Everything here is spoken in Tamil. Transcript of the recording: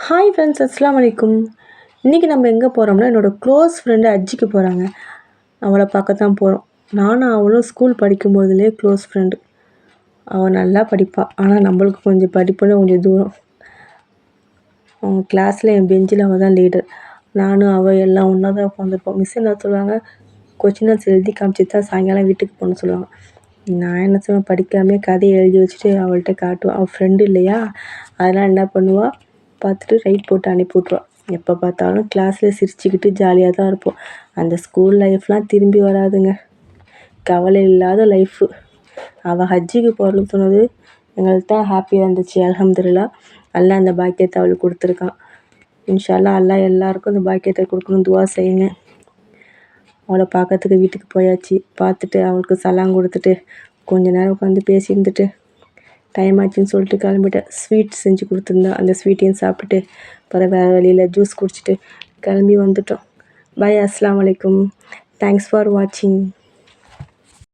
ஹாய் ஃப்ரெண்ட்ஸ், அஸ்ஸலாமு அலைக்கும். இன்றைக்கி நம்ம எங்கே போகிறோம்னா, என்னோடய க்ளோஸ் ஃப்ரெண்டு ஹஜ்ஜுக்கு போகிறாங்க. அவளை பார்க்க தான் போகிறோம். நானும் அவளும் ஸ்கூல் படிக்கும்போதுலேயே க்ளோஸ் ஃப்ரெண்டு. அவள் நல்லா படிப்பாள். ஆனால் நம்மளுக்கு கொஞ்சம் படிப்புன்னு கொஞ்சம் தூரம். அவங்க கிளாஸில் என் பெஞ்சில் அவள் தான் லீடர். நானும் அவள் எல்லாம் ஒன்றா தான் உட்காந்துருப்போம். மிஸ் என்ன சொல்லுவாங்க, கொஷின்ஸ் எழுதி காமிச்சிட்டு தான் சாயங்காலம் வீட்டுக்கு போகணும்னு சொல்லுவாங்க. நான் என்ன சொல்லுவேன், படிக்காமே கதையை எழுதி வச்சுட்டு அவள்கிட்ட காட்டுவேன். அவள் ஃப்ரெண்டு இல்லையா, அதெல்லாம் என்ன பண்ணுவாள், பார்த்துட்டு ரைட் போட்டு அனுப்பி விட்ருவாள். எப்போ பார்த்தாலும் கிளாஸில் சிரிச்சுக்கிட்டு ஜாலியாக தான் இருப்போம். அந்த ஸ்கூல் லைஃப்லாம் திரும்பி வராதுங்க. கவலை இல்லாத லைஃபு. அவள் ஹஜ்ஜுக்கு போகிறதுக்கு சொன்னது எங்களுக்கு தான் ஹாப்பியாக இருந்துச்சு. அல்ஹம்துலில்லாஹ், அல்லாஹ் அந்த பாக்கியத்தை அவளுக்கு கொடுத்துருக்கான். இன்ஷா அல்லாஹ் அல்லாஹ் எல்லாருக்கும் இந்த பாக்கியத்தை கொடுக்கணும், துவா செய்யுங்க. அவளை பார்க்கறதுக்கு வீட்டுக்கு போயாச்சு. பார்த்துட்டு அவளுக்கு சலாம் கொடுத்துட்டு கொஞ்ச நேரம் உட்காந்து பேசியிருந்துட்டு டைம் ஆச்சுன்னு சொல்லிட்டு கிளம்பிட்டேன். ஸ்வீட் செஞ்சு கொடுத்துருந்தா, அந்த ஸ்வீட்டையும் சாப்பிட்டுட்டு அப்புறம் வேறு வழியில் ஜூஸ் குடிச்சிட்டு கிளம்பி வந்துட்டோம். பாய், அஸ்ஸலாமு அலைக்கும். தேங்க்ஸ் ஃபார் வாட்சிங்.